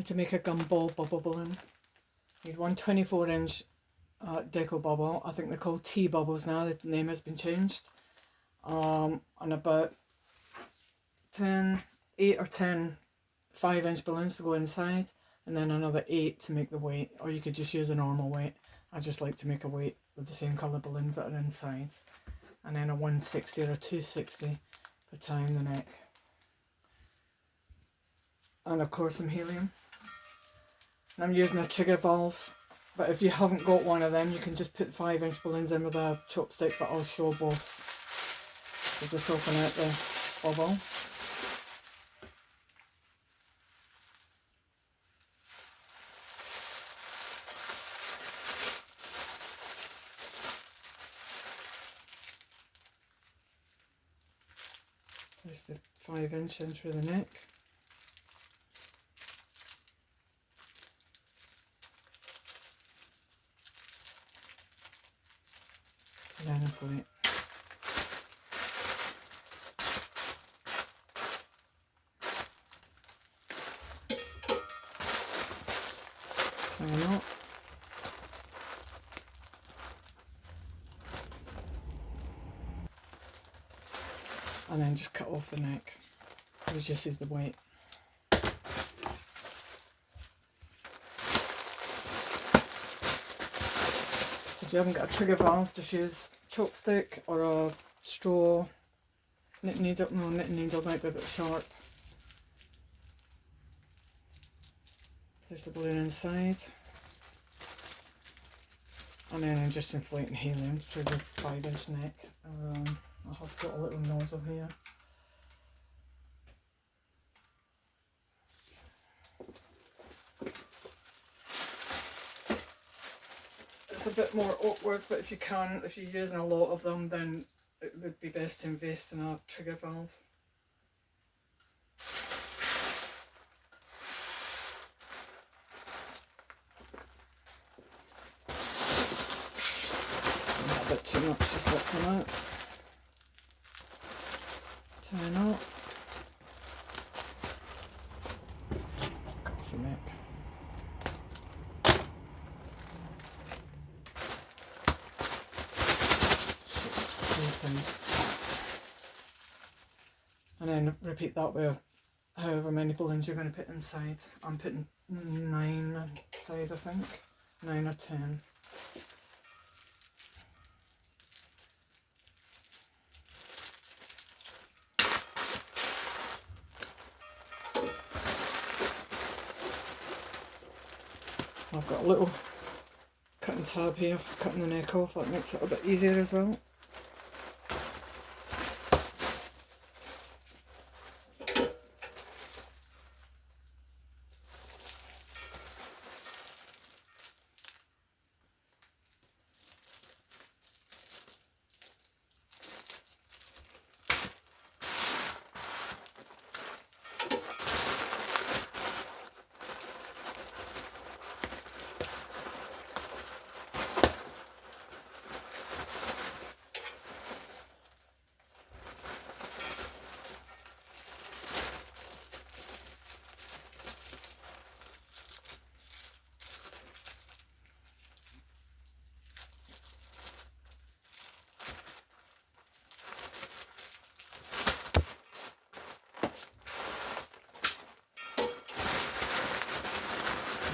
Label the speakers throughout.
Speaker 1: To make a Gumball bubble balloon, you need one 24-inch deco bubble. I think they're called tea bubbles now, the name has been changed. And about 8 or 10 5-inch balloons to go inside, and then another 8 to make the weight, or you could just use a normal weight. I just like to make a weight with the same colour balloons that are inside. And then a 160 or a 260 for tying the neck. And of course some helium. And I'm using a trigger valve, but if you haven't got one of them, you can just put 5-inch balloons in with a chopstick, but I'll show both. So just open out the bubble. There's the 5-inch in through the neck. And then a plate. Tie a knot. And then just cut off the neck. It just is the weight. So if you haven't got a trigger valve, just use chopstick or a straw knitting needle. No, knitting needle might be a bit sharp. Place the balloon inside. And then I'm just inflating helium through the 5-inch neck. I have got a little nozzle here. It's a bit more awkward, but if you're using a lot of them, then it would be best to invest in a trigger valve. A bit too much, just let some out. Tie a knot. Cut off the neck. And then repeat that with however many balloons you're going to put inside. I'm putting 9 inside, I think. 9 or 10. I've got a little cutting tab here for cutting the neck off. That makes it a bit easier as well.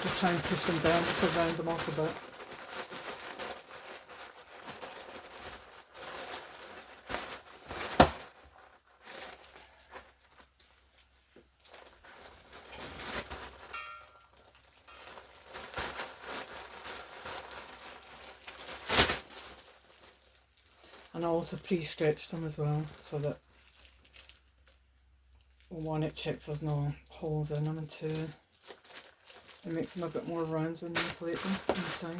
Speaker 1: Just try and push them down to round them off a bit. And I also pre-stretched them as well, so that 1, it checks there's no holes in them, and 2, it makes them a bit more round when you inflate them inside.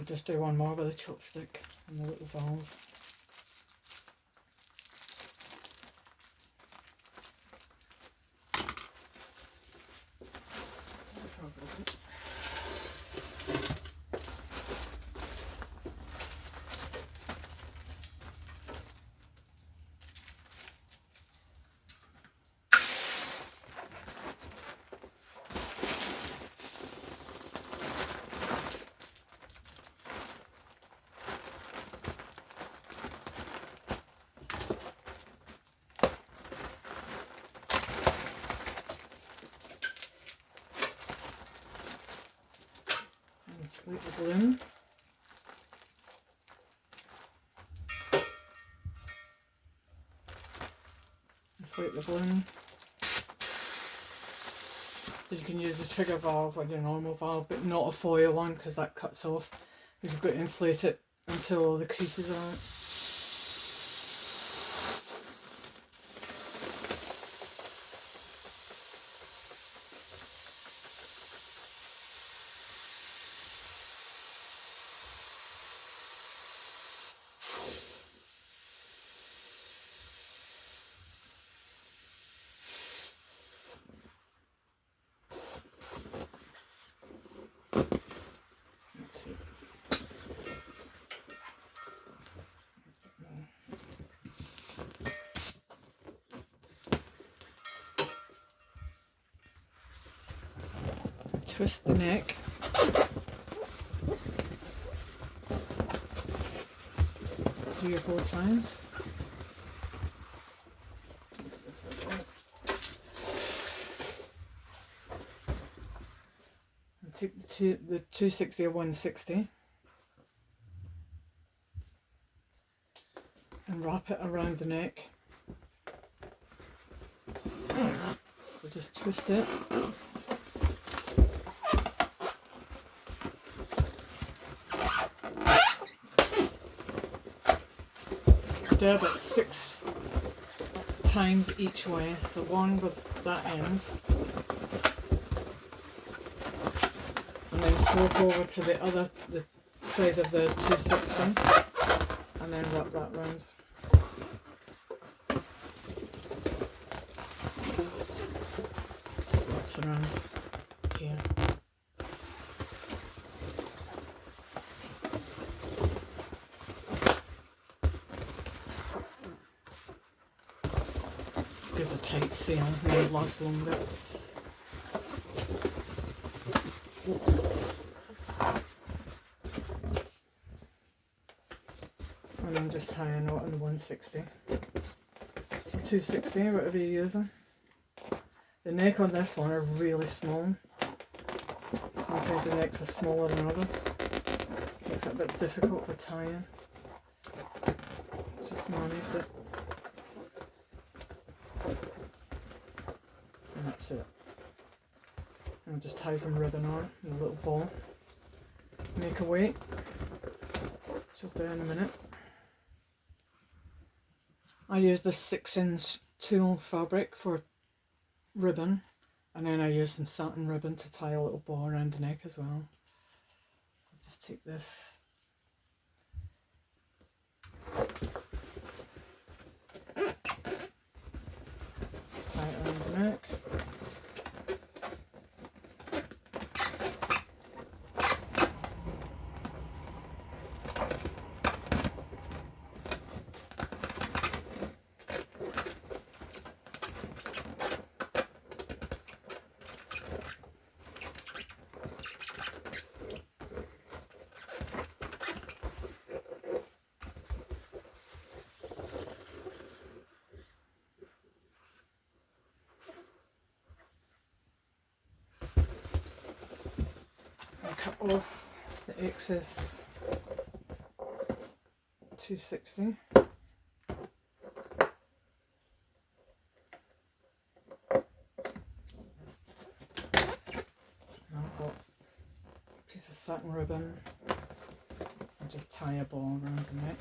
Speaker 1: just do one more with a chopstick and the little valve. Let's have a look. Inflate the balloon. Inflate the balloon. So you can use the trigger valve or your normal valve, but not a foil one because that cuts off. You've got to inflate it until all the creases are out. Let's see. Twist the neck. Three or four times. And take the 260 or 160 and wrap it around the neck. So just twist it. Do about 6 times each way, so one with that end, and then swap over to the side of the 260, and then wrap that round. Wraps around here. Gives a tight seal and it lasts longer. And then just tie a knot on the 160. 260, whatever you're using. The neck on this one are really small. Sometimes the necks are smaller than others. Makes it a bit difficult for tying. Just managed it. And that's it. And I'll just tie some ribbon on in a little ball. Make a weight, which I'll do in a minute. I use this 6-inch tulle fabric for ribbon, and then I use some satin ribbon to tie a little bow around the neck as well. So just take this. Tie it around the neck. Cut off the excess 260. Now I've got a piece of satin ribbon and just tie a ball around the neck.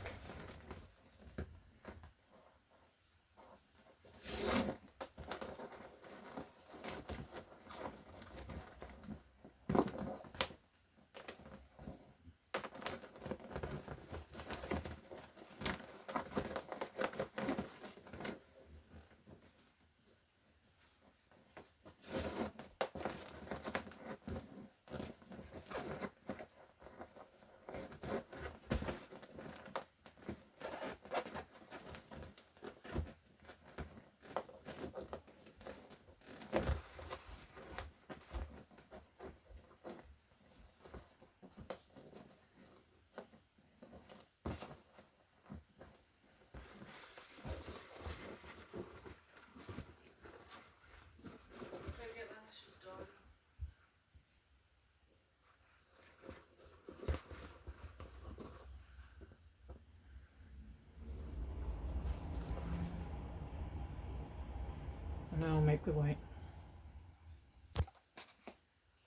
Speaker 1: and I'll make the white.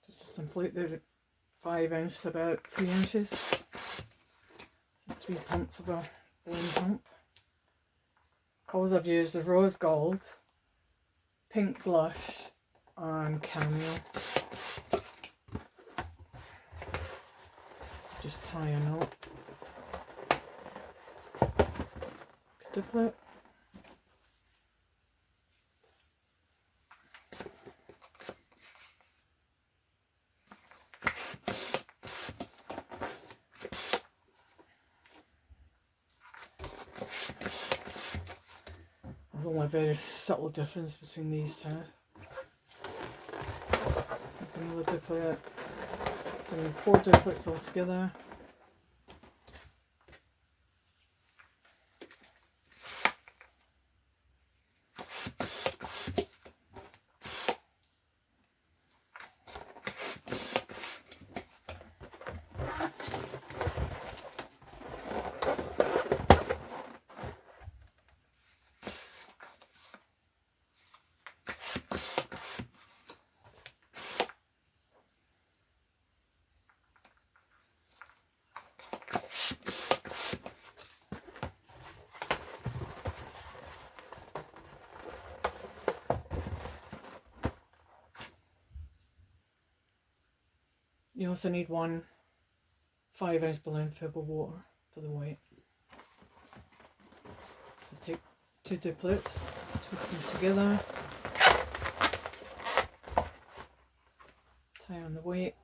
Speaker 1: Just inflate the 5 inch to about 3 inches. So 3 pumps of a balloon pump. Colours I've used are rose gold, pink blush and cameo. Just tie a knot. Duplicate. There's only a very subtle difference between these two. Make another duplicate. Doing 4 duplicates altogether. You also need one 5 inch balloon filled with water for the white. So take 2 duplicates, twist them together, tie on the white,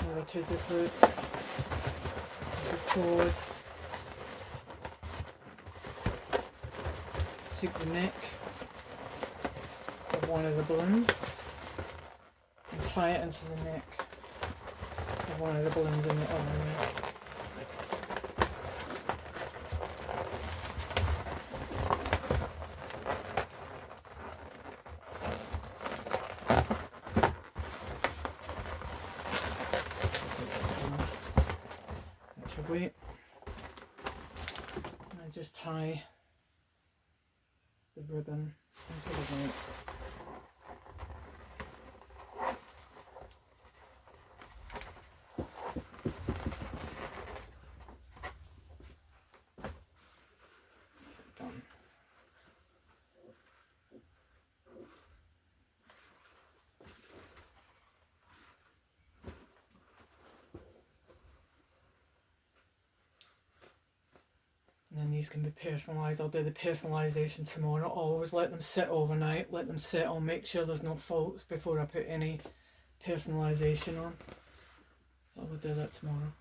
Speaker 1: another 2 duplicates, the cord. Take the neck of one of the balloons and tie it into the neck of one of the balloons in the other neck. Extra weight. And I just tie the ribbon into the white. That's it done. And then these can be personalised. I'll do the personalisation tomorrow. Always let them sit overnight, let them settle, make sure there's no faults before I put any personalisation on. I will do that tomorrow.